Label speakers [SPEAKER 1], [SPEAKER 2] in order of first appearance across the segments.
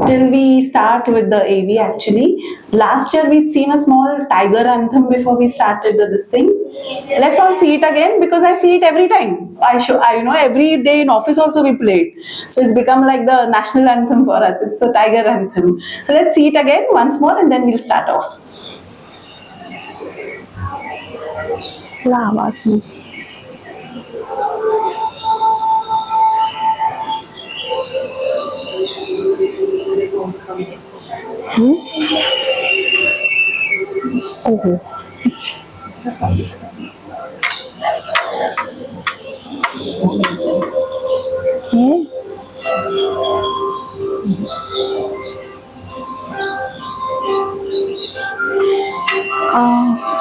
[SPEAKER 1] till we start with the AV actually. Last year we'd seen a small tiger anthem before we started this thing. Let's all see it again because I see it every time. Every day in office also we play it. So it's become like the national anthem for us. It's the tiger anthem. So let's see it again once more and then we'll start off.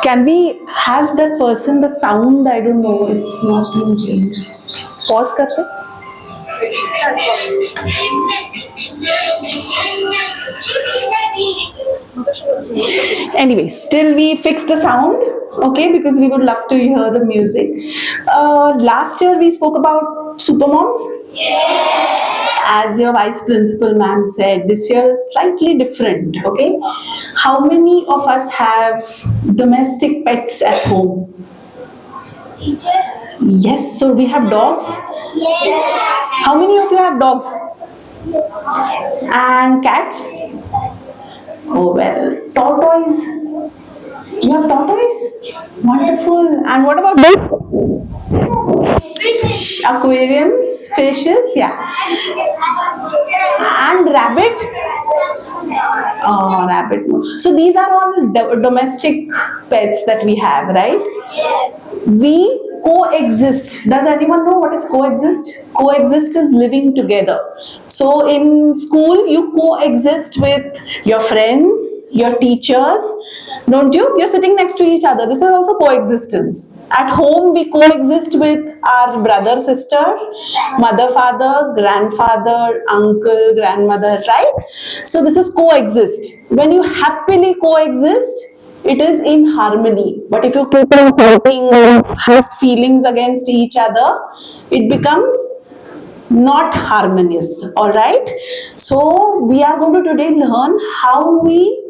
[SPEAKER 1] Can we have that person, the sound? I don't know, it's not in. Pause karte. Anyway, still we fix the sound, okay, because we would love to hear the music. Last year we spoke about supermoms. As your vice principal ma'am said, this year is slightly different, okay? How many of us have domestic pets at home? Yes, so we have dogs. Yes. How many of you have dogs? And cats? Oh well, tortoise. You have tortoise? Wonderful. And what about fish? Aquariums, fishes, yeah. And rabbit? Oh, rabbit. So these are all domestic pets that we have, right? Yes. We coexist. Does anyone know what is coexist? Coexist is living together. So in school, you coexist with your friends, your teachers, don't you? You're sitting next to each other. This is also coexistence. At home, we coexist with our brother, sister, mother, father, grandfather, uncle, grandmother, right? So this is coexist. When you happily coexist, it is in harmony. But if you keep on fighting, have feelings against each other, it becomes not harmonious. All right. So we are going to today learn how we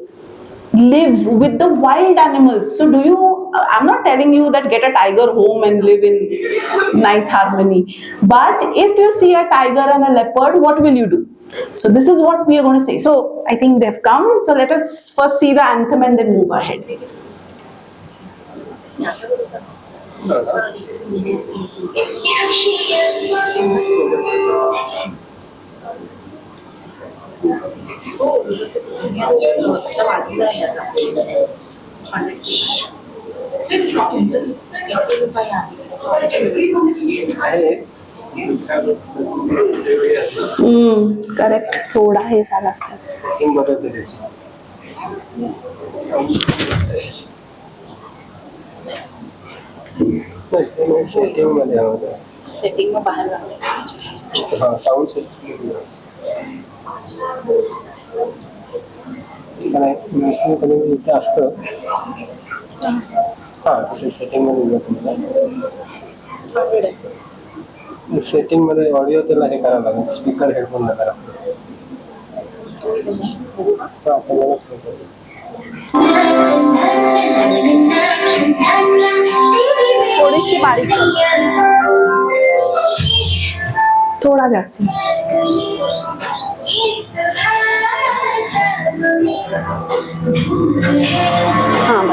[SPEAKER 1] live with the wild animals. So I'm not telling you that get a tiger home and live in nice harmony. But if you see a tiger and a leopard, what will you do? So this is what we are going to say. So I think they've come. So let us first see the anthem and then move ahead. Correct. थोड़ा ही साला से. Setting बदल दे दे. Setting मध्ये होता. Setting में बाहर जाते. हाँ, sound setting. मॅक्सिमम कधी इथे असतं. हां, तसे सेटिंग मध्ये सेटिंग मध्ये ऑडिओ त्याला हे करावं लागेल, स्पीकर हेडफोन ला करा. थोडीशी बारीक थोडा जास्त. हाँ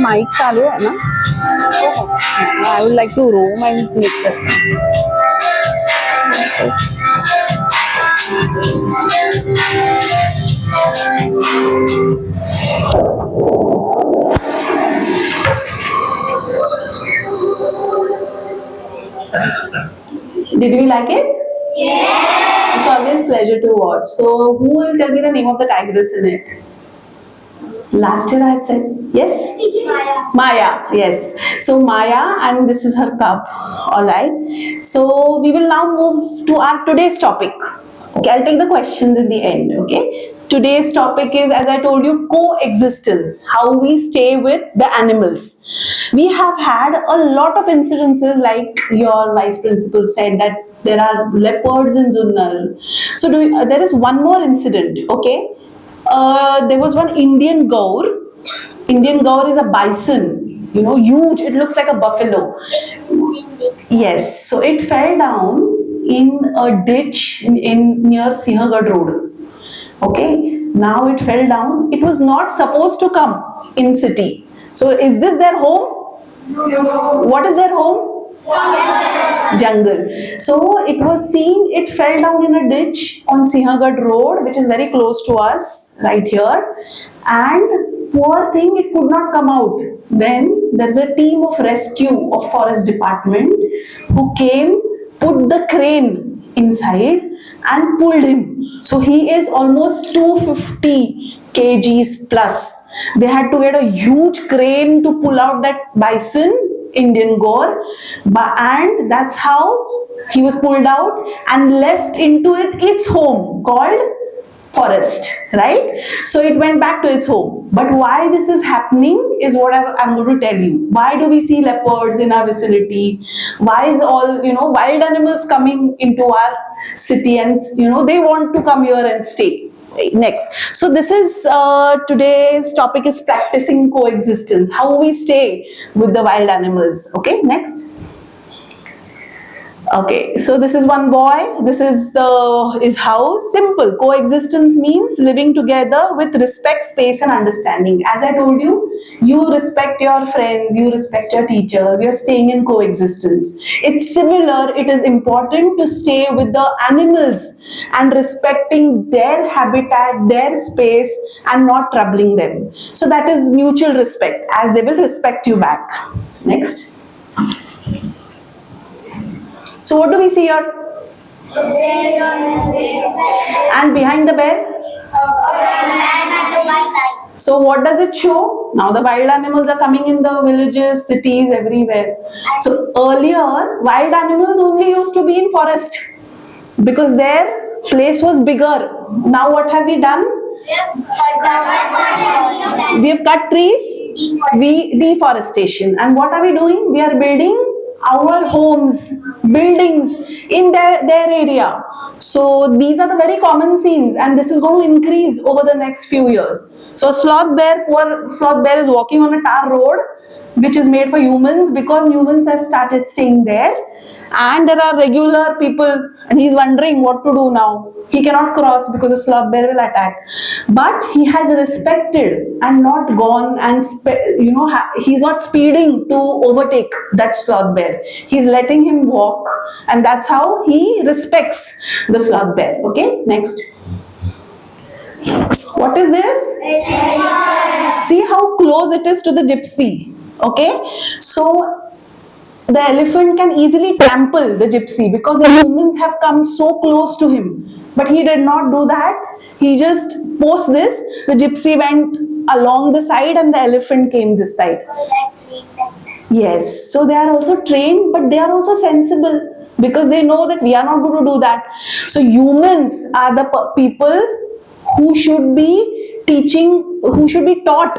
[SPEAKER 1] माइक चालू है ना? I would like to roam and make this. Did we like it? Yeah. It's always pleasure to watch. So, who will tell me the name of the tigress in it? Last year I had said yes.
[SPEAKER 2] Maya.
[SPEAKER 1] Maya, yes. So Maya, and this is her cub. All right. So we will now move to our today's topic. Okay, I'll take the questions in the end. Okay. Today's topic is, as I told you, coexistence. How we stay with the animals. We have had a lot of incidences, like your vice principal said, that there are leopards in Junnal. So there is one more incident. Okay. There was one Indian gaur. Indian gaur is a bison, you know, huge. It looks like a buffalo. Yes, so it fell down in a ditch in near Sinhagad Road. Okay, now it fell down. It was not supposed to come in city. So is this their home?
[SPEAKER 2] No.
[SPEAKER 1] What is their home? Jungle. So it was seen, it fell down in a ditch on Sinhagad Road, which is very close to us right here, and poor thing, it could not come out. Then there's a team of rescue of forest department who came, put the crane inside and pulled him. So he is almost 250 kgs plus. They had to get a huge crane to pull out that bison, Indian gaur, and that's how he was pulled out and left into its home called forest, right? So it went back to its home. But why this is happening is what I'm going to tell you. Why do we see leopards in our vicinity? Why is all, wild animals coming into our city, and, they want to come here and stay? Next. So this is today's topic is practicing coexistence. How we stay with the wild animals. Okay, next. Okay, so this is one boy. This is his house. Simple. Coexistence means living together with respect, space, and understanding. As I told you, you respect your friends, you respect your teachers, you're staying in coexistence. It's similar. It is important to stay with the animals and respecting their habitat, their space, and not troubling them. So that is mutual respect, as they will respect you back. Next. So what do we see here? And behind the bear? So what does it show? Now the wild animals are coming in the villages, cities, everywhere. So earlier, wild animals only used to be in forest because their place was bigger. Now what have we done? We have cut trees, deforestation. And what are we doing? We are building our homes, buildings in their area. So these are the very common scenes, and this is going to increase over the next few years. So poor sloth bear is walking on a tar road which is made for humans because humans have started staying there, and there are regular people, and he's wondering what to do now. He cannot cross because the sloth bear will attack. But he has respected and not gone and he's not speeding to overtake that sloth bear. He's letting him walk, and that's how he respects the sloth bear. Okay, next. What is this? See how close it is to the gypsy. Okay, so the elephant can easily trample the gypsy because the humans have come so close to him. But he did not do that. He just post this, the gypsy went along the side and the elephant came this side. Yes, so they are also trained, but they are also sensible because they know that we are not going to do that. So humans are the people who should be teaching, who should be taught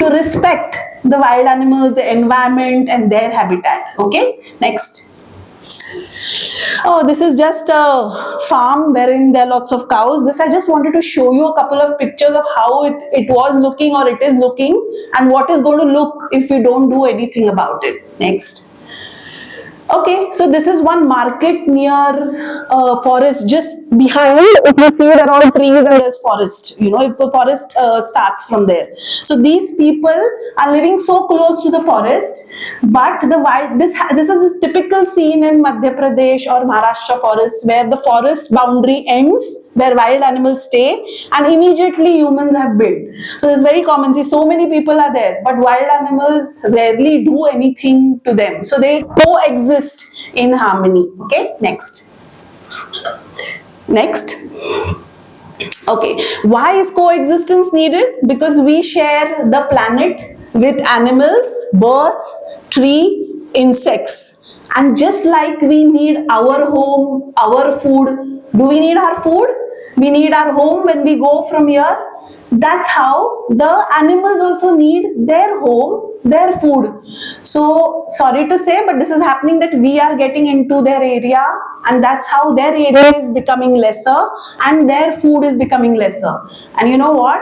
[SPEAKER 1] to respect the wild animals, the environment and their habitat. Okay, next. Oh, this is just a farm wherein there are lots of cows. This I just wanted to show you a couple of pictures of how it was looking or it is looking and what is going to look if we don't do anything about it. Next. Okay, so this is one market near forest. Just behind, if you see there are all trees and there's forest. You know, if the forest starts from there. So these people are living so close to the forest, but the wild. This is a typical scene in Madhya Pradesh or Maharashtra forests where the forest boundary ends, where wild animals stay, and immediately humans have built. So it's very common. See, so many people are there, but wild animals rarely do anything to them. So they coexist in harmony. Okay, next. Next. Okay, why is coexistence needed? Because we share the planet with animals, birds, tree, insects. And just like we need our home, our food, do we need our food? We need our home when we go from here. That's how the animals also need their home, their food. So sorry to say, but this is happening that we are getting into their area and that's how their area is becoming lesser and their food is becoming lesser. And you know what?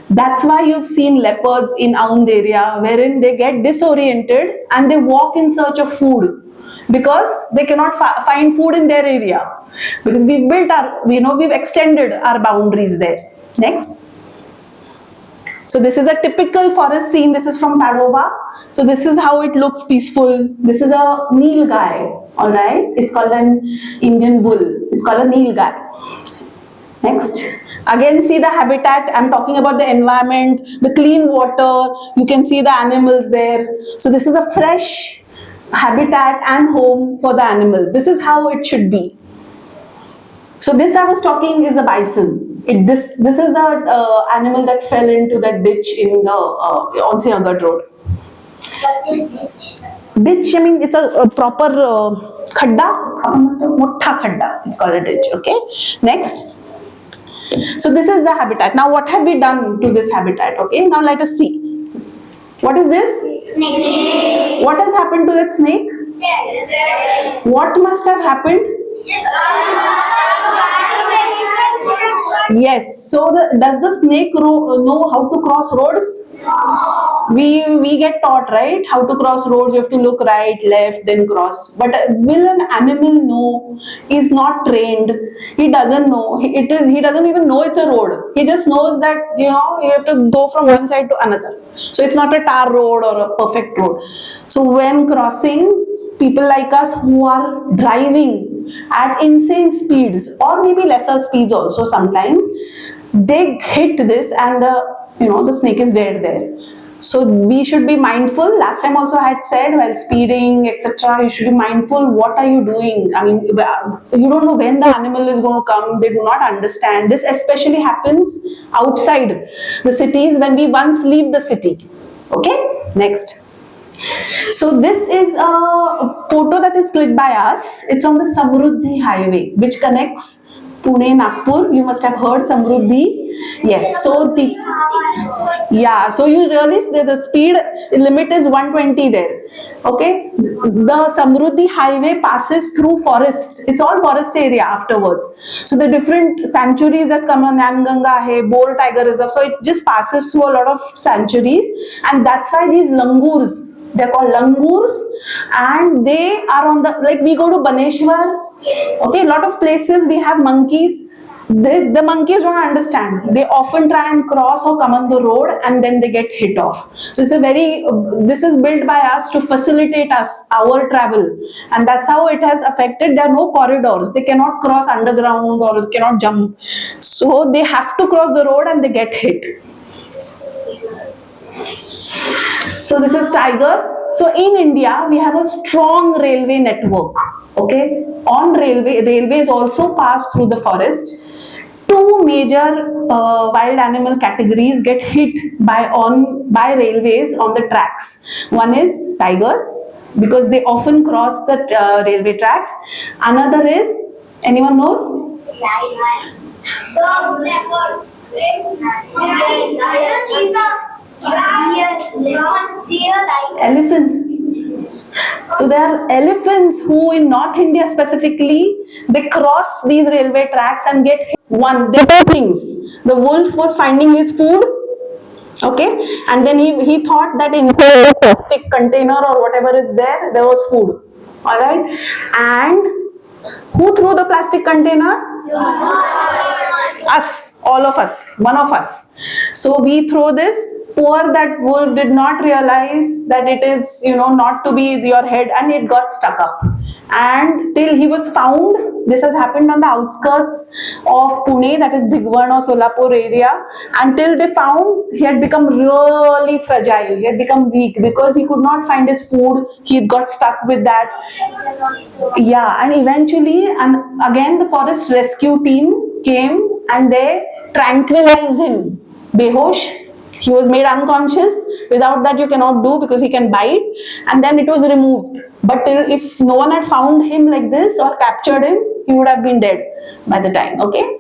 [SPEAKER 1] That's why you've seen leopards in Aund area wherein they get disoriented and they walk in search of food because they cannot find food in their area because we've built our, we've extended our boundaries there. Next. So this is a typical forest scene. This is from Padova. So this is how it looks peaceful. This is a Nilgai, all right? It's called an Indian bull. It's called a Nilgai. Next. Again, see the habitat. I'm talking about the environment, the clean water. You can see the animals there. So this is a fresh habitat and home for the animals. This is how it should be. So this I was talking is a bison. This is the animal that fell into that ditch in the on Siagat Road. Ditch, I mean it's a proper khadda, mottha khadda. It's called a ditch. Okay. Next. So this is the habitat. Now what have we done to this habitat? Okay. Now let us see. What is this? Snake. What has happened to that snake? What must have happened? Yes. So does the snake know how to cross roads? We get taught, right? How to cross roads. You have to look right, left, then cross. But will an animal know? He's not trained. He doesn't know. He doesn't even know it's a road. He just knows that you have to go from one side to another. So it's not a tar road or a perfect road. So when crossing, people like us who are driving at insane speeds or maybe lesser speeds also sometimes, they hit this and the snake is dead there. So we should be mindful. Last time also I had said while speeding etc. you should be mindful. What are you doing? I mean, you don't know when the animal is going to come. They do not understand. This especially happens outside the cities when we once leave the city. Okay, next. So this is a photo that is clicked by us. It's on the Samruddhi highway which connects Pune, Nagpur. You must have heard Samruddhi. Yes. So so you realize that the speed limit is 120 there. Okay. The Samruddhi highway passes through forest. It's all forest area afterwards. So the different sanctuaries that come on, Nanganga hai, Boar Tiger Reserve. So it just passes through a lot of sanctuaries, and that's why these langurs, they're called langurs, and they are on the, like we go to Baneshwar, okay, a lot of places we have monkeys. The monkeys don't understand. They often try and cross or come on the road and then they get hit off. So it's this is built by us to facilitate our travel, and that's how it has affected. There are no corridors. They cannot cross underground or cannot jump. So they have to cross the road and they get hit. So this is tiger. So in India, we have a strong railway network. Okay, on railways also pass through the forest. Two major wild animal categories get hit by railways on the tracks. One is tigers, because they often cross the railway tracks. Another is, anyone knows?
[SPEAKER 2] Dog, leopards,
[SPEAKER 1] Elephants. So there are elephants who in North India specifically, they cross these railway tracks and get hit. One, there were two things. The wolf was finding his food, okay, and then he thought that in the plastic container or whatever is there, there was food, all right, and who threw the plastic container? Us, all of us, one of us. So we throw this. Poor that wolf did not realize that it is, not to be your head, and it got stuck up. And till he was found, this has happened on the outskirts of Pune, that is Bhigwan or Solapur area. Until they found, he had become really fragile. He had become weak because he could not find his food. He got stuck with that. Yeah, and eventually, and again, the forest rescue team came and they tranquilized him. Behosh. He was made unconscious. Without that you cannot do because he can bite, and then it was removed. But if no one had found him like this or captured him, he would have been dead by the time. Okay,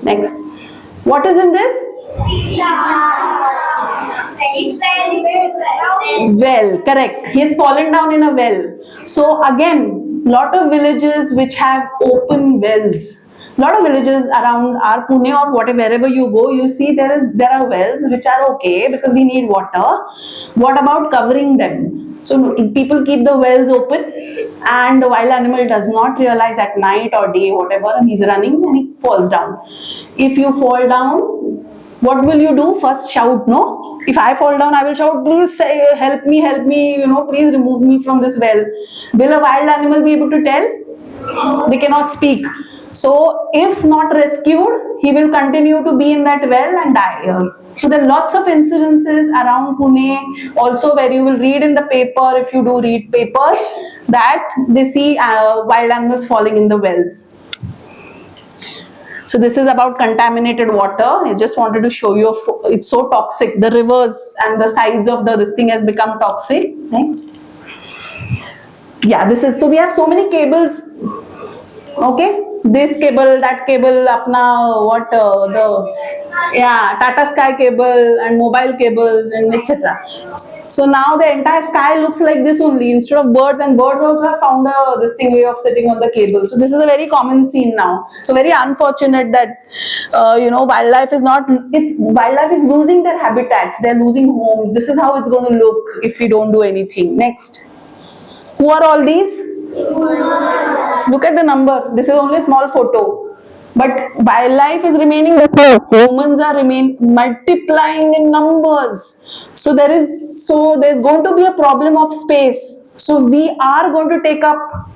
[SPEAKER 1] next. What is in this? Well, correct. He has fallen down in a well. So again, lot of villages which have open wells. Lot of villages around our Pune or whatever, wherever you go, you see there are wells which are okay because we need water. What about covering them? So people keep the wells open, and the wild animal does not realize at night or day, whatever, and he's running and he falls down. If you fall down, what will you do? First shout, no? If I fall down, I will shout, please say, help me, please remove me from this well. Will a wild animal be able to tell? They cannot speak. So if not rescued, he will continue to be in that well and die. So there are lots of incidences around Pune also where you will read in the paper, if you do read papers, that they see wild animals falling in the wells. So this is about contaminated water. I just wanted to show you, it's so toxic. The rivers and the sides of this thing has become toxic. Next. Yeah, so we have so many cables. Okay. This cable, that cable, Tata Sky cable and mobile cable and etc. So now the entire sky looks like this only instead of birds, and birds also have found this way of sitting on the cable. So this is a very common scene now. So very unfortunate that wildlife is losing their habitats. They're losing homes. This is how it's going to look if we don't do anything. Next, who are all these? Look at the number. This is only a small photo, but wildlife is remaining the same. Humans are multiplying in numbers. So there's going to be a problem of space. So we are going to take up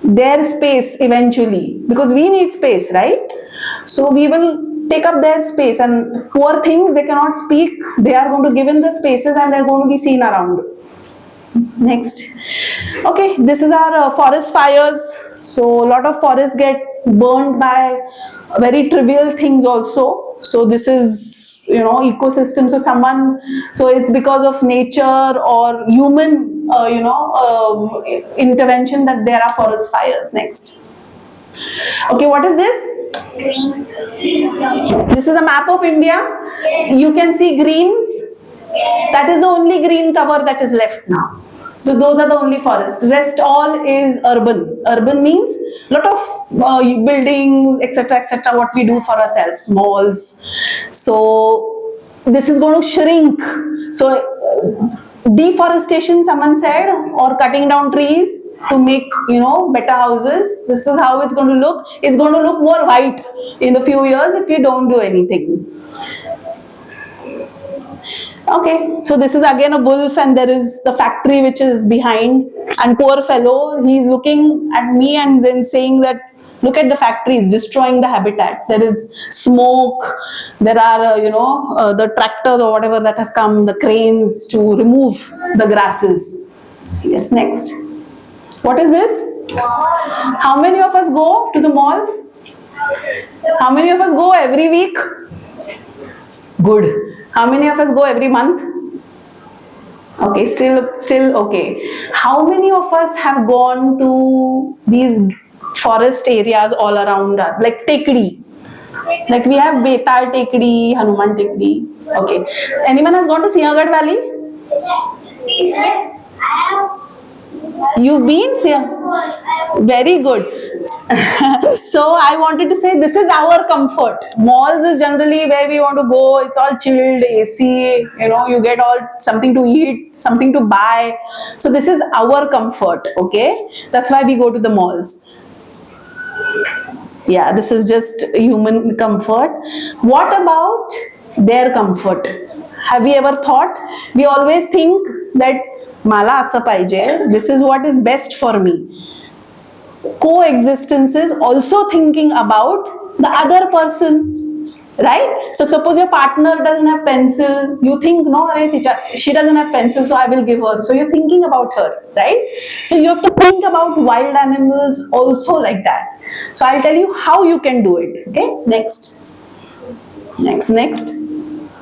[SPEAKER 1] their space eventually because we need space, right? So we will take up their space, and poor things, they cannot speak. They are going to give in the spaces and they're going to be seen around. Next. Okay, this is our forest fires. So a lot of forests get burned by very trivial things also. So this is, ecosystem. So it's because of nature or human, intervention that there are forest fires. Next. Okay, what is this?
[SPEAKER 2] Green.
[SPEAKER 1] This is a map of India. You can see greens. That is the only green cover that is left now. So those are the only forests. Rest all is urban. Urban means lot of buildings, etc., what we do for ourselves, malls. So this is going to shrink. So deforestation, someone said, or cutting down trees to make better houses. This is how it's going to look. It's going to look more white in a few years if you don't do anything. Okay, so this is again a wolf, and there is the factory which is behind, and poor fellow, he's looking at me and then saying that, look at the factories destroying the habitat. There is smoke, there are the tractors or whatever that has come, the cranes to remove the grasses. Yes, next. What is this? How many of us go to the malls? How many of us go every week? Good. How many of us go every month? Okay, still okay. How many of us have gone to these forest areas all around us, like Tekdi? Like we have Betal Tekdi, Hanuman Tekdi. Okay. Anyone has gone to Sinhagad Valley?
[SPEAKER 2] Yes. I have.
[SPEAKER 1] You've been Singh? Very good. So I wanted to say this is our comfort. Malls is generally where we want to go. It's all chilled, AC, you get all something to eat, something to buy. So this is our comfort, okay? That's why we go to the malls. Yeah, this is just human comfort. What about their comfort? Have we ever thought? We always think that Mala asa paije, this is what is best for me. Coexistence is also thinking about the other person, right? So suppose your partner doesn't have pencil, you think, no, she doesn't have pencil, so I will give her. So you're thinking about her, right? So you have to think about wild animals also like that. So I'll tell you how you can do it. Okay, next.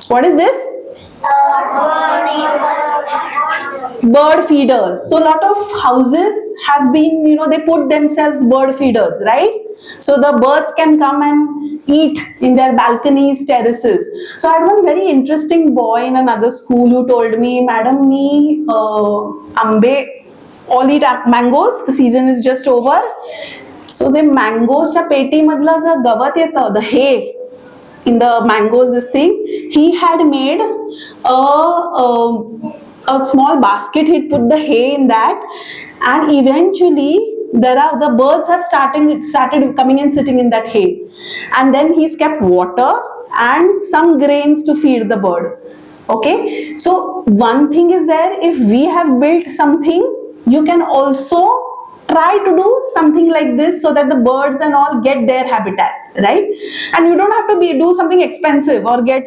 [SPEAKER 1] What is this? Bird feeders. So a lot of houses have been, they put themselves bird feeders, right? So the birds can come and eat in their balconies, terraces. So I had one very interesting boy in another school who told me, Madam, me ambe all eat mangoes. The season is just over. So the mangoes cha peti madla za gavat yeta, the hay in the mangoes, this thing, he had made a small basket. He'd put the hay in that, and eventually the birds have started coming and sitting in that hay, and then he's kept water and some grains to feed the bird. Okay, so one thing is there, if we have built something, you can also try to do something like this so that the birds and all get their habitat, right? And you don't have to do something expensive or go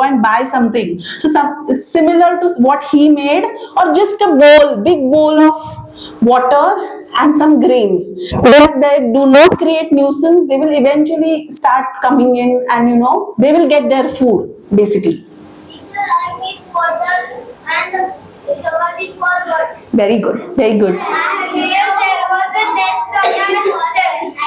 [SPEAKER 1] and buy something. So similar to what he made, or just a big bowl of water and some grains. But they do not create nuisance. They will eventually start coming in, and they will get their food basically.
[SPEAKER 2] Teacher, I need water and somebody for birds.
[SPEAKER 1] Very good, very good.
[SPEAKER 2] And here there was a nest on my steps.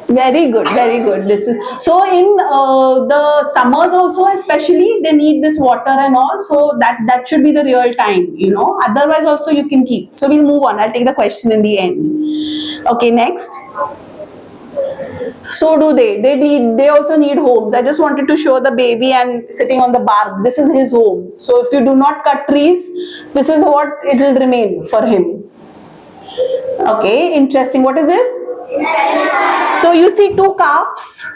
[SPEAKER 1] Very good, very good. This is so in the summers also, especially they need this water and all. So that should be the real time, Otherwise also you can keep. So we'll move on. I'll take the question in the end. Okay, next. So do they. They also need homes. I just wanted to show the baby and sitting on the bark. This is his home. So if you do not cut trees, this is what it will remain for him. Okay, interesting. What is this? So you see two calves,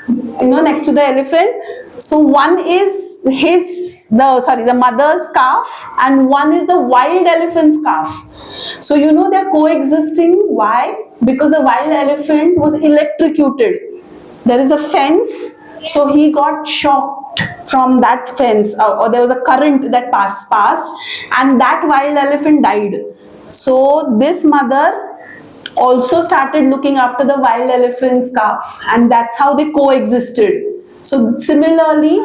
[SPEAKER 1] next to the elephant. So one is the mother's calf, and one is the wild elephant's calf. So they're coexisting. Why? Because the wild elephant was electrocuted. There is a fence, so he got shocked from that fence, or there was a current that passed, and that wild elephant died. So this mother also started looking after the wild elephant's calf, and that's how they coexisted. So similarly,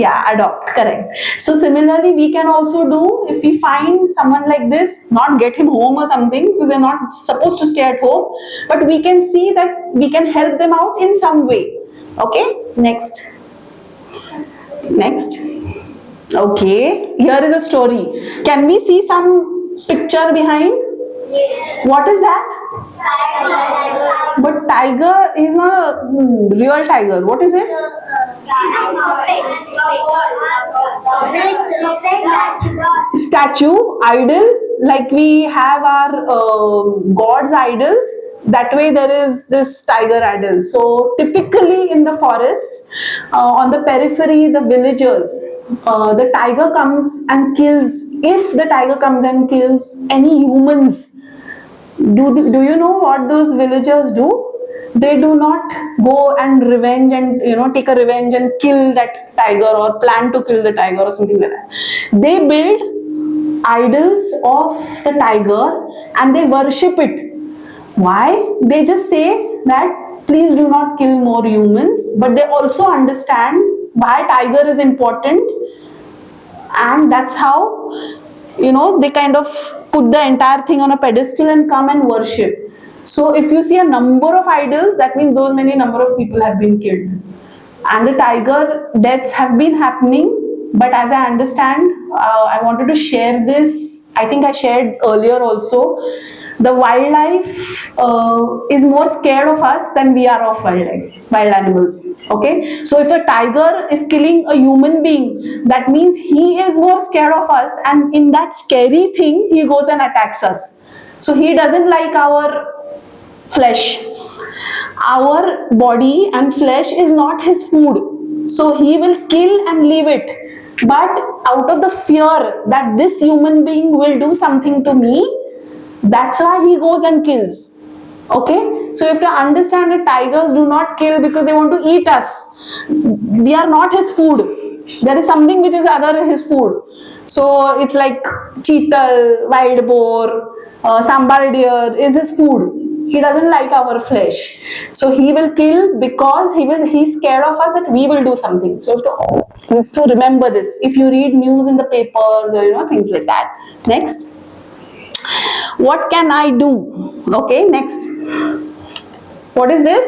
[SPEAKER 1] adopt, correct. So similarly, we can also do, if we find someone like this, not get him home or something, because they're not supposed to stay at home, but we can see that we can help them out in some way. Okay, next. Okay, here is a story. Can we see some picture behind? What is that?
[SPEAKER 2] Tiger.
[SPEAKER 1] But tiger is not a real tiger. What is it? Statue, idol. Like we have our gods' idols. That way there is this tiger idol. So typically in the forests, on the periphery, the villagers, the tiger comes and kills. If the tiger comes and kills any humans, do you know what those villagers do? They do not go and take a revenge and kill that tiger or plan to kill the tiger or something like that. They build idols of the tiger and they worship it. Why? They just say that please do not kill more humans, but they also understand why tiger is important, and that's how they kind of put the entire thing on a pedestal and come and worship. So if you see a number of idols, that means those many number of people have been killed. and the tiger deaths have been happening. But as I understand, I wanted to share this. I think I shared earlier also. The wildlife is more scared of us than we are of wild animals. Okay, so if a tiger is killing a human being, that means he is more scared of us, and in that scary thing, he goes and attacks us. So he doesn't like our flesh. Our body and flesh is not his food, so he will kill and leave it. But out of the fear that this human being will do something to me, that's why he goes and kills. Okay, so you have to understand that tigers do not kill because they want to eat us. We are not his food. There is something which is other his food. So it's like cheetal, wild boar, sambar deer is his food. He doesn't like our flesh, so he will kill because he's scared of us that we will do something. So you have to remember this if you read news in the papers or things like that. Next, what can I do? Okay, next, what is this?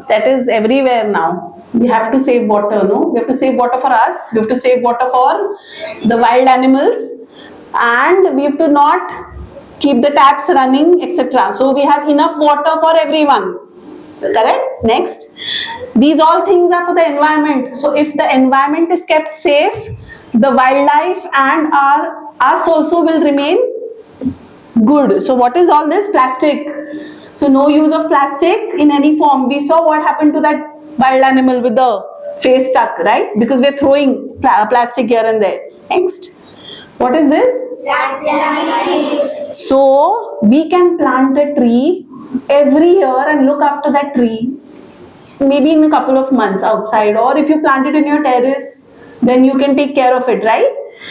[SPEAKER 1] That is everywhere now. We have to save water, no? We have to save water for us, we have to save water for the wild animals, and we have to not keep the taps running, etc. So we have enough water for everyone. Correct? Next. These all things are for the environment. So if the environment is kept safe, the wildlife and us also will remain good. So what is all this? Plastic. So no use of plastic in any form. We saw what happened to that wild animal with the face stuck, right? Because we're throwing plastic here and there. Next. What is this? So we can plant a tree every year and look after that tree, maybe in a couple of months outside, or if you plant it in your terrace, then you can take care of it, right?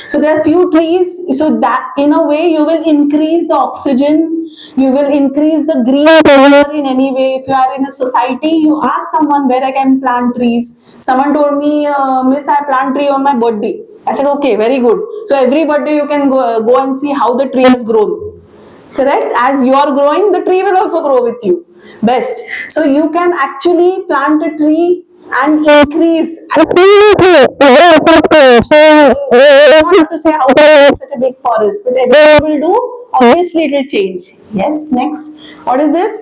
[SPEAKER 1] So there are few trees, so that in a way you will increase the oxygen, you will increase the green cover in any way. If you are in a society, you ask someone where I can plant trees. Someone told me, Miss, I plant tree on my birthday. I said, okay, very good. So every birthday you can go and see how the tree has grown. Correct? As you are growing, the tree will also grow with you. Best. So you can actually plant a tree and increase. I don't have to say how to make such a big forest, but everyone will do. Obviously, it will change. Yes. Next. What is this?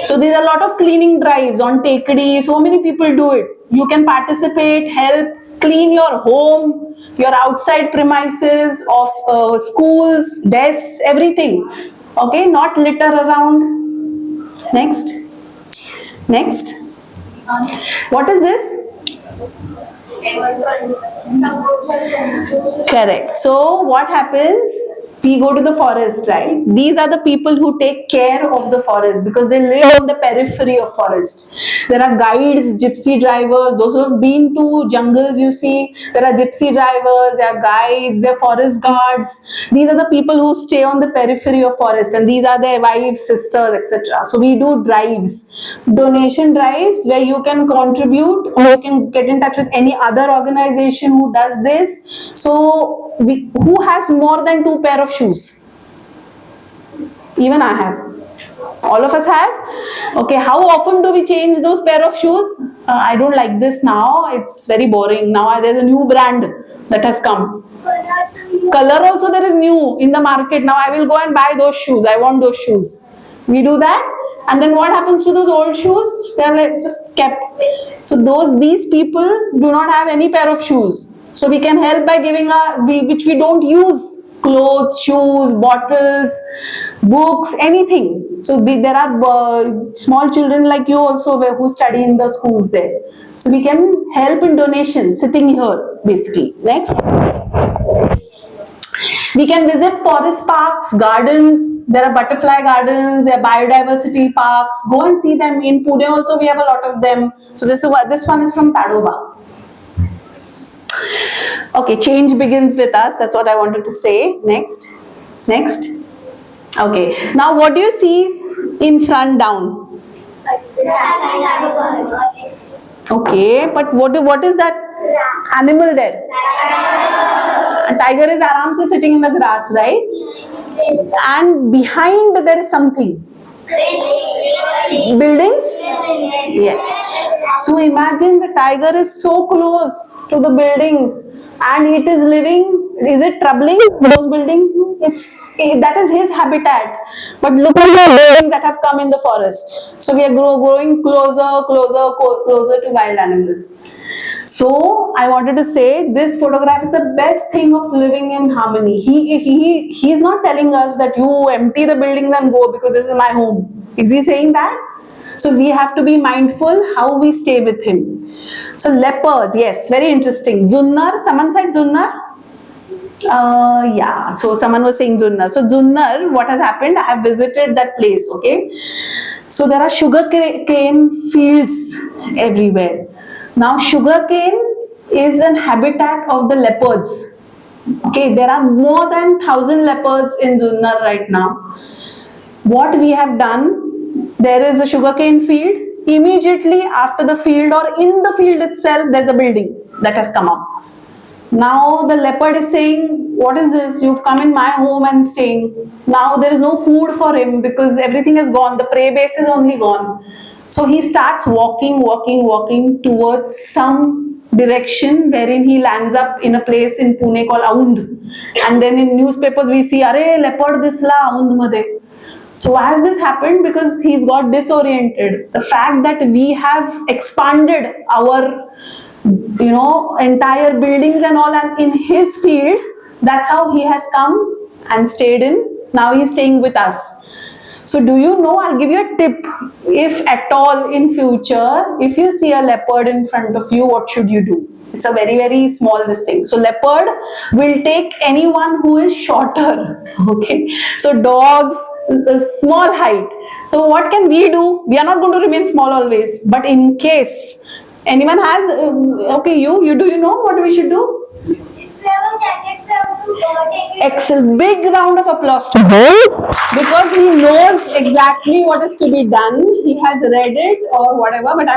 [SPEAKER 1] So there are a lot of cleaning drives on Tekadi. So many people do it. You can participate, help clean your home, your outside premises of schools, desks, everything. Okay, not litter around. Next. Next. What is this? Correct. So what happens? We go to the forest, right? These are the people who take care of the forest because they live on the periphery of forest. There are guides, gypsy drivers, those who have been to jungles, you see, there are gypsy drivers, there are guides, there are forest guards. These are the people who stay on the periphery of forest, and these are their wives, sisters, etc. So we do drives, donation drives, where you can contribute or you can get in touch with any other organization who does this. So who has more than 2 pair of shoes? Even I have. All of us have. Okay, how often do we change those pair of shoes? I don't like this now. It's very boring. Now there's a new brand that has come. Color also there is new in the market. Now I will go and buy those shoes. I want those shoes. We do that. And then what happens to those old shoes? They are like just kept. So these people do not have any pair of shoes. So we can help by giving which we don't use, clothes, shoes, bottles, books, anything. So there are small children like you also who study in the schools there. So we can help in donation sitting here basically. Next. We can visit forest parks, gardens. There are butterfly gardens, there are biodiversity parks. Go and see them. In Pune also we have a lot of them. So this one is from Tadoba. Okay, change begins with us. That's what I wanted to say. Next. Next. Okay. Now what do you see in front down? Okay, but what is that animal there? A tiger is aram se sitting in the grass, right? And behind there is something. Buildings? Yes. So imagine the tiger is so close to the buildings and it is living. Is it troubling those buildings? That is his habitat. But look at the buildings that have come in the forest. So we are growing closer to wild animals. So I wanted to say this photograph is the best thing of living in harmony. He is not telling us that you empty the buildings and go because this is my home. Is he saying that? So we have to be mindful how we stay with him. So leopards, yes, very interesting. Junnar, someone said Junnar? Yeah, so someone was saying Junnar. So Junnar, what has happened? I have visited that place, okay? So there are sugar cane fields everywhere. Now sugarcane is an habitat of the leopards. Okay, there are more than 1,000 leopards in Junnar right now. What we have done, there is a sugarcane field. Immediately after the field or in the field itself, there's a building that has come up. Now the leopard is saying, what is this? You've come in my home and staying. Now there is no food for him because everything is gone. The prey base is only gone. So he starts walking towards some direction wherein he lands up in a place in Pune called Aund. And then in newspapers we see, Arey, leopard disla Aund made. So why has this happened? Because he's got disoriented. The fact that we have expanded our entire buildings and all and in his field, that's how he has come and stayed in. Now he's staying with us. So do you know, I'll give you a tip. If at all in future, if you see a leopard in front of you, what should you do? It's a very, very small this thing. So leopard will take anyone who is shorter. Okay. So dogs, small height. So what can we do? We are not going to remain small always. But in case anyone has, okay, you know what we should do?
[SPEAKER 2] If you have a jacket, you have to overtake it.
[SPEAKER 1] Excellent. Big round of applause to him because he knows exactly what is to be done. He has read it or whatever, but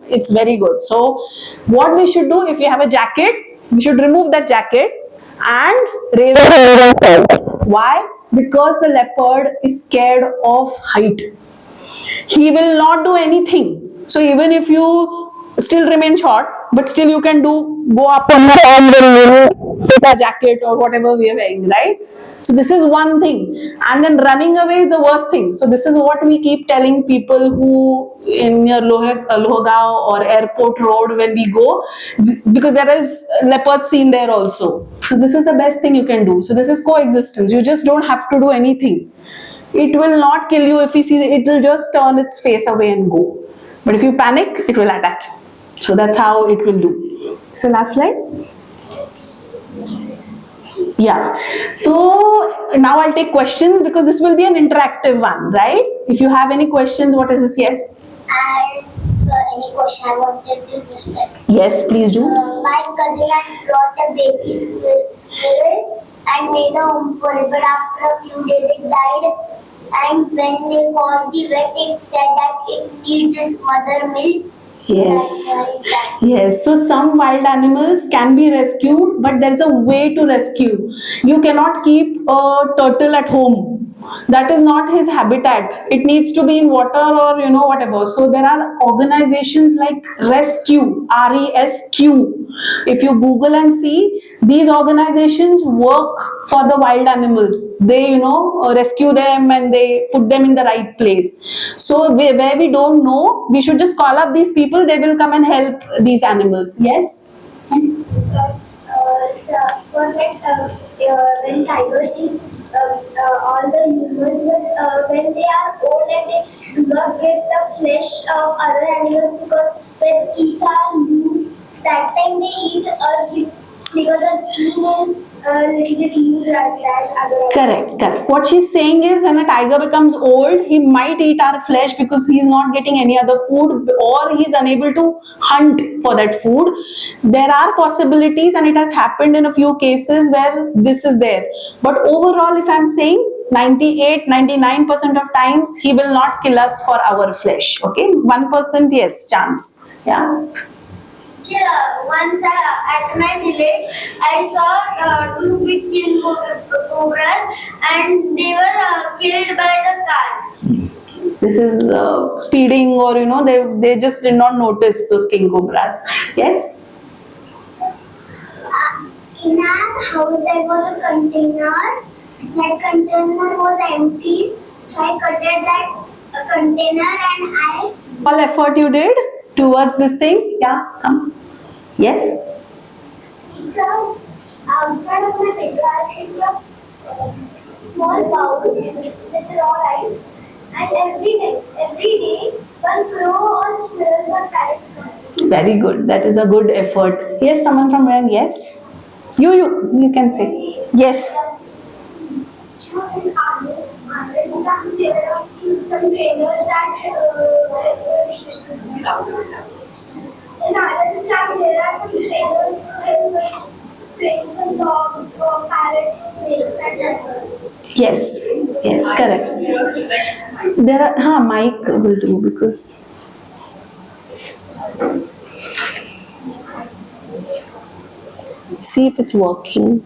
[SPEAKER 1] it's very good. So what we should do, if you have a jacket, we should remove that jacket and raise it. Why? Because the leopard is scared of height. He will not do anything. So even if you still remain short, but still you can go up on the jacket or whatever we are wearing, right? So this is one thing. And then running away is the worst thing. So this is what we keep telling people who in near Lohagaon or airport road when we go, because there is leopard seen there also. So this is the best thing you can do. So this is coexistence. You just don't have to do anything. It will not kill you if he sees it. It will just turn its face away and go. But if you panic, it will attack you. So that's how it will do. So last slide. Yeah. So now I'll take questions because this will be an interactive one, right? If you have any questions, what is this? Yes?
[SPEAKER 2] And any question I wanted to just tell.
[SPEAKER 1] Yes, please do.
[SPEAKER 2] My cousin had brought a baby squirrel and made a home for it, but after a few days it died. And when they called the vet, it said that it needs its mother milk.
[SPEAKER 1] Yes. Yes. So some wild animals can be rescued, but there is a way to rescue. You cannot keep a turtle at home. That is not his habitat. It needs to be in water or whatever. So there are organizations like Rescue, RESQ. If you Google and see, these organizations work for the wild animals. They rescue them and they put them in the right place. So where we don't know, we should just call up these people. They will come and help these animals. Yes?
[SPEAKER 2] So for that, when tigers eat all the humans, when they are old and they do not get the flesh of other animals, because when teeth are loose, that time they eat us because the skin is a little bit loose rather than other animals.
[SPEAKER 1] Correct. What she's saying is when a tiger becomes old, he might eat our flesh because he's not getting any other food or he's unable to hunt for that food. There are possibilities and it has happened in a few cases where this is there. But overall, if I'm saying 98-99% of times, he will not kill us for our flesh. Okay, 1% yes, chance. Yeah.
[SPEAKER 2] Yeah, once at my village, I saw two big cobras and they were killed by the cars.
[SPEAKER 1] This is speeding, or they just did not notice those king cobras. Yes.
[SPEAKER 2] In our house there was a container. That container was empty. So I cutted that container and I.
[SPEAKER 1] All effort you did towards this thing. Yeah, come. Yes.
[SPEAKER 2] So outside of my window I keep a small bowl with raw rice. And every day, one crow or squirrel or parrots come.
[SPEAKER 1] Very good. That is a good effort. Yes, someone from where? Yes. You can say. Yes.
[SPEAKER 2] There are some trainers that in Ireland there are some trainers who train some dogs or parrots, snakes and animals.
[SPEAKER 1] Yes. Yes. Correct. There are. Mike will do because. See if it's working.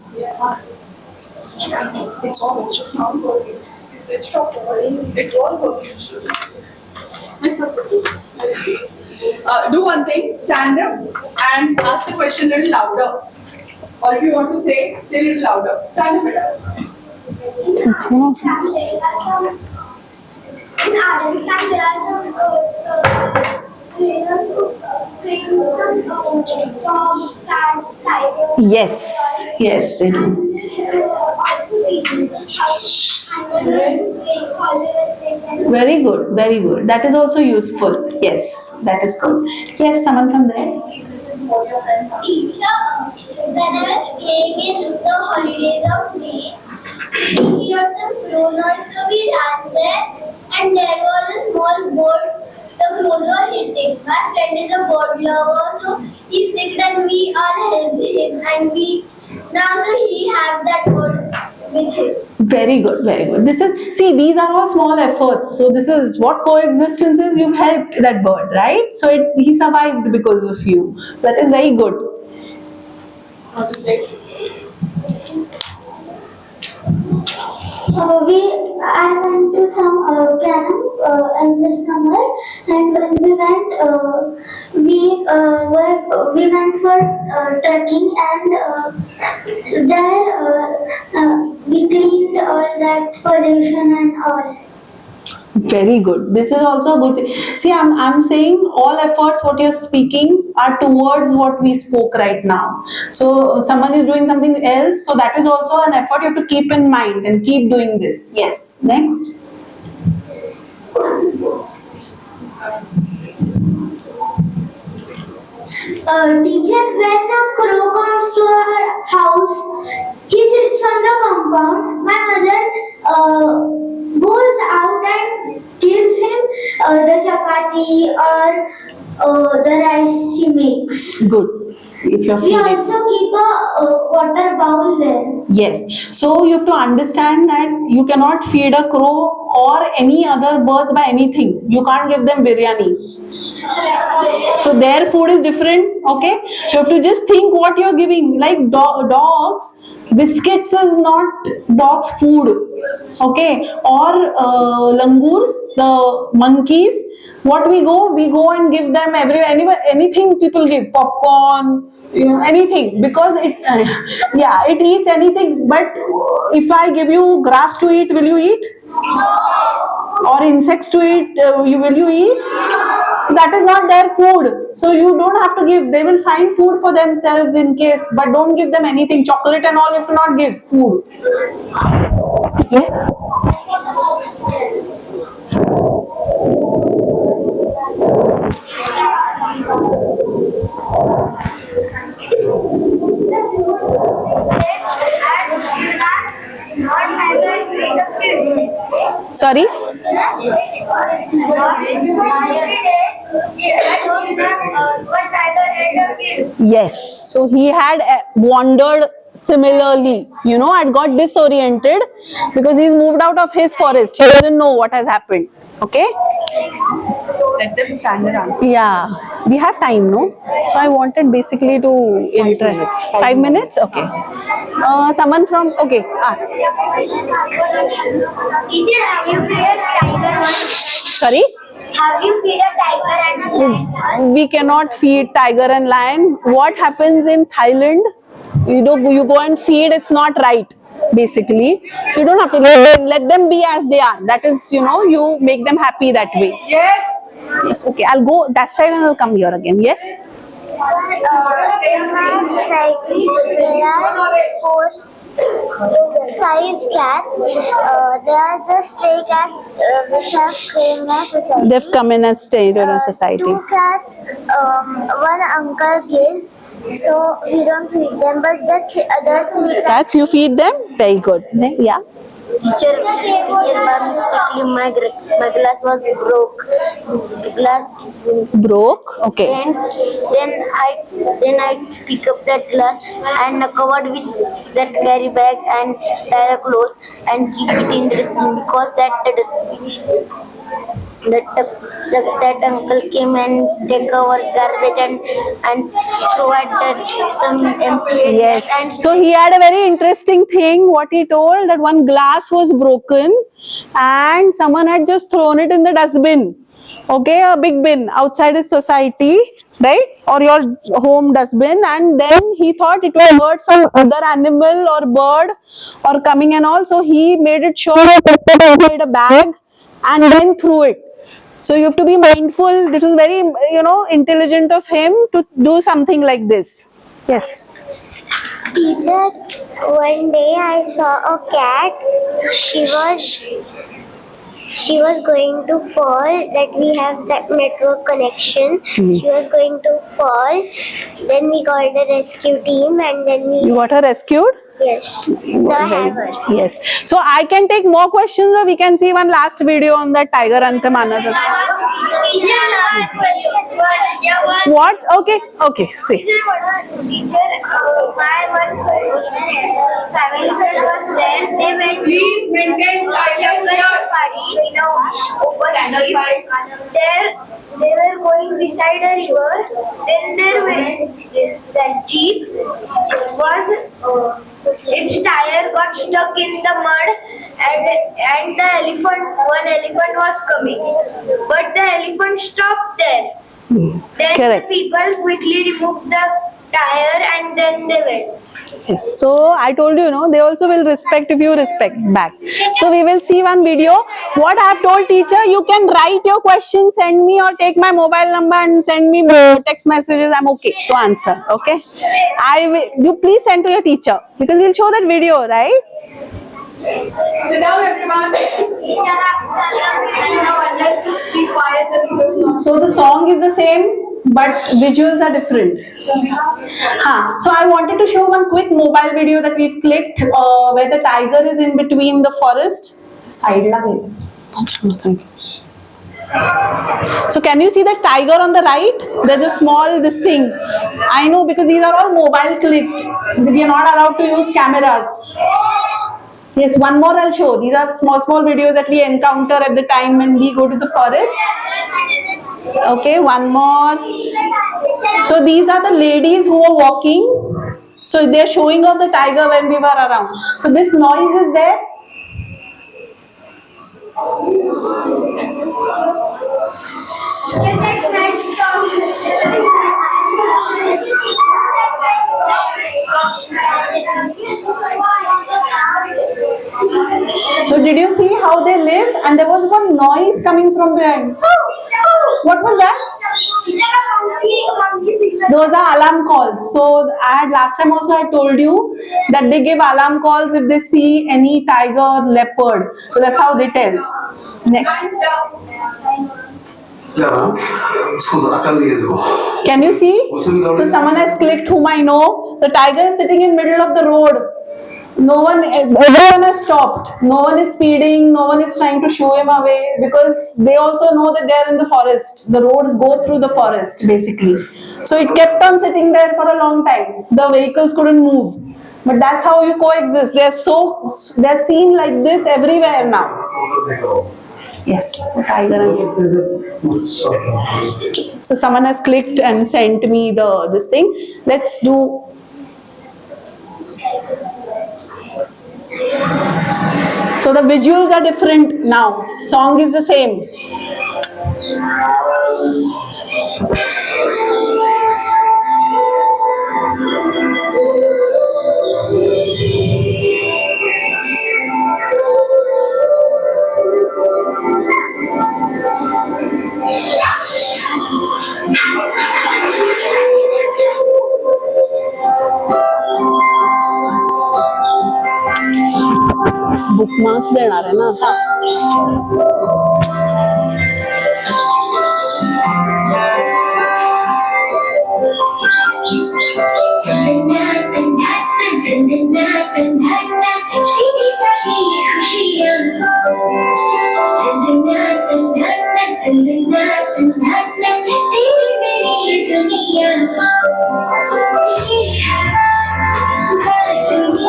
[SPEAKER 3] It's all just not working. It's switched off already. It was working. Do one thing, stand up and ask the question a little louder. Or if you want to say a little louder. Stand up better.
[SPEAKER 2] In Ireland there are some trainers who train some dogs, cats, tigers.
[SPEAKER 1] Yes. Yes, they do.
[SPEAKER 2] Also teaching us how to
[SPEAKER 1] Very good. Very good. That is also useful. Yes, that is good. Yes, someone from there.
[SPEAKER 2] Teacher, when I was playing in the holidays of May, we heard some crow noise, so we ran there, and there was a small bird. The crows were hitting. My friend is a bird lover, so he picked and we all helped him, and now so he have that bird with him.
[SPEAKER 1] Very good, very good. These are all small efforts. So this is what coexistence is. You've helped that bird, right? So he survived because of you. That is very good.
[SPEAKER 3] How to say?
[SPEAKER 2] I went to some camp in this summer, and when we went, we went for trekking, and there we cleaned all that pollution and all.
[SPEAKER 1] Very good. This is also a good thing. See, I'm saying all efforts what you're speaking are towards what we spoke right now. So someone is doing something else, so that is also an effort you have to keep in mind and keep doing this. Yes. Next.
[SPEAKER 2] Teacher, when a crow comes to our house, he sits on the compound. My mother goes out and gives him the chapati or the rice she makes.
[SPEAKER 1] Good. If you're
[SPEAKER 2] We
[SPEAKER 1] feeling.
[SPEAKER 2] also keep a water bowl there.
[SPEAKER 1] Yes. So you have to understand that you cannot feed a crow or any other birds by anything. You can't give them biryani. So their food is different. Okay. So you have to just think what you're giving. Like dogs, biscuits is not dogs' food. Okay. Or langurs, the monkeys. What we go and give them anything people give, popcorn, anything, because it eats anything. But if I give you grass to eat, will you eat? Or insects to eat, will you eat? So that is not their food. So you don't have to give. They will find food for themselves in case, but don't give them anything. Chocolate and all, you have to not give food. Yeah. Sorry? Yes. So he had wandered similarly, had got disoriented because he's moved out of his forest. He doesn't know what has happened. Okay?
[SPEAKER 3] Let them stand and answer.
[SPEAKER 1] Yeah. We have time, no? So I wanted basically to interest. 5 minutes? Okay. Someone from, okay, ask.
[SPEAKER 2] Teacher, have you played tiger once?
[SPEAKER 1] Sorry?
[SPEAKER 2] Have you feed a tiger and a lion first?
[SPEAKER 1] We cannot feed tiger and lion. What happens in Thailand? You go and feed, it's not right. Basically, you don't have to let them be as they are. That is, you make them happy that way.
[SPEAKER 3] Yes.
[SPEAKER 1] Yes, okay. I'll go that side and I'll come here again. Yes?
[SPEAKER 2] In my society, there are 5 cats. They are just stray cats which have come in my society.
[SPEAKER 1] They've come in and stayed in our society.
[SPEAKER 2] 2 cats, one uncle gives, so we don't feed them. But the other 3 cats,
[SPEAKER 1] Cats, you feed them? Very good. Yeah.
[SPEAKER 2] teacher, by mistakenly my glass was broke. Glass.
[SPEAKER 1] Broke? Okay.
[SPEAKER 2] Then I pick up that glass and covered with that carry bag and tie a clothes and keep it in the dustbin because that uncle came and take our garbage and throw at that some empty
[SPEAKER 1] Yes.
[SPEAKER 2] and
[SPEAKER 1] So he had a very interesting thing. What he told, that one glass was broken and someone had just thrown it in the dustbin. Okay, a big bin outside his society, right? Or your home dustbin. And then he thought it will hurt some other animal or bird or coming and all. So he made it sure he put it inside a bag and then threw it. So you have to be mindful. This is very, intelligent of him to do something like this. Yes.
[SPEAKER 2] teacher, one day I saw a cat. She was going to fall. That we have that network connection. She was going to fall. Then we called the rescue team and then
[SPEAKER 1] You got her rescued?
[SPEAKER 2] yes, the hammer.
[SPEAKER 1] Yes. So I can take more questions or we can see one last video on that tiger anthem. What? Okay. See.
[SPEAKER 2] Teacher, my one family friend was there. They went
[SPEAKER 3] Please maintain silence here.
[SPEAKER 2] There, they were going beside a river. Then there went that jeep was its tire got stuck in the mud, and one elephant was coming, but the elephant stopped there. Then
[SPEAKER 1] Correct.
[SPEAKER 2] the people quickly removed the tire and then they went.
[SPEAKER 1] Yes. So I told you, they also will respect if you respect back. So we will see one video. What I have told teacher, you can write your questions, send me or take my mobile number and send me text messages. I'm okay to answer. Okay. You please send to your teacher because we'll show that video, right?
[SPEAKER 3] Sit down, everyone.
[SPEAKER 1] So the song is the same, but visuals are different. So I wanted to show one quick mobile video that we've clicked where the tiger is in between the forest. Side la gayi. So can you see the tiger on the right? There's a small this thing. I know because these are all mobile clipped. We are not allowed to use cameras. Yes, one more I'll show. These are small videos that we encounter at the time when we go to the forest. Okay, one more. So these are the ladies who are walking. So they're showing off the tiger when we were around. So this noise is there. So did you see how they live? And there was one noise coming from behind. What was that? Those are alarm calls. So last time also I told you that they give alarm calls if they see any tiger or leopard. So that's how they tell. Next. Can you see? So someone has clicked whom I know. The tiger is sitting in middle of the road. Everyone has stopped. No one is speeding. No one is trying to show him away because they also know that they are in the forest. The roads go through the forest basically. So it kept on sitting there for a long time. The vehicles couldn't move. But that's how you coexist. They're seen like this everywhere now. Yes, so tiger. So someone has clicked and sent me this thing. Let's do. So the visuals are different now. Song is the same. Bookmarks देणार आहे ना आता.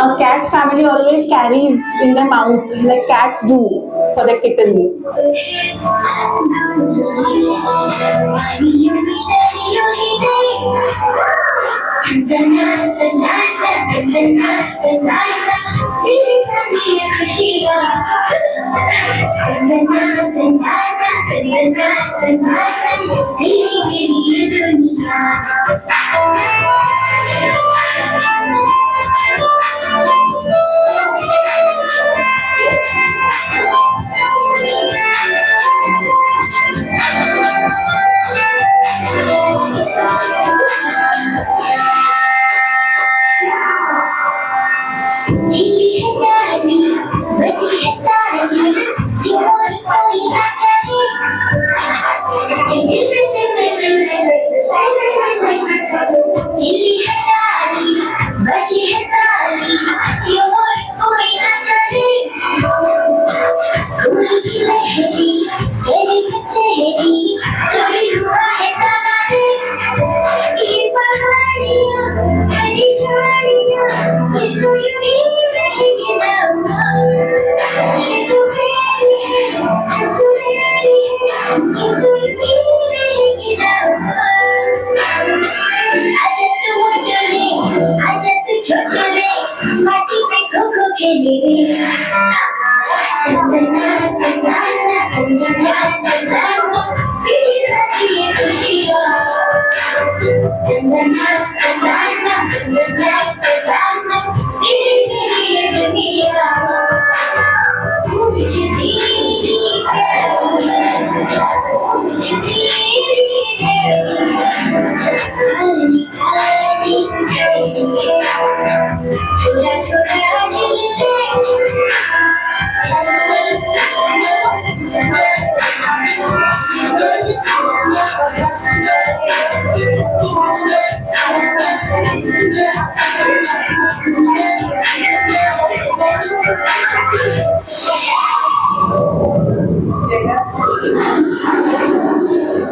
[SPEAKER 1] A cat family always carries in their mouth like cats do for their kittens.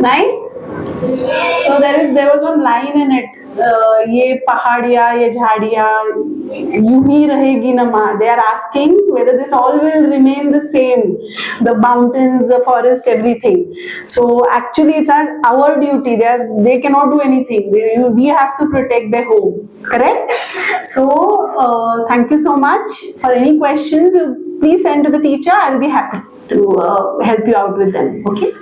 [SPEAKER 1] Nice. So there was one line in it. ये पहाड़ियाँ, ये झाड़ियाँ, यूं ही रहेगी ना माँ. They are asking whether this all will remain the same. The mountains, the forest, everything. So actually, it's our duty. They cannot do anything. We have to protect their home. Correct? So thank you so much. For any questions, please send to the teacher. I'll be happy to help you out with them. Okay.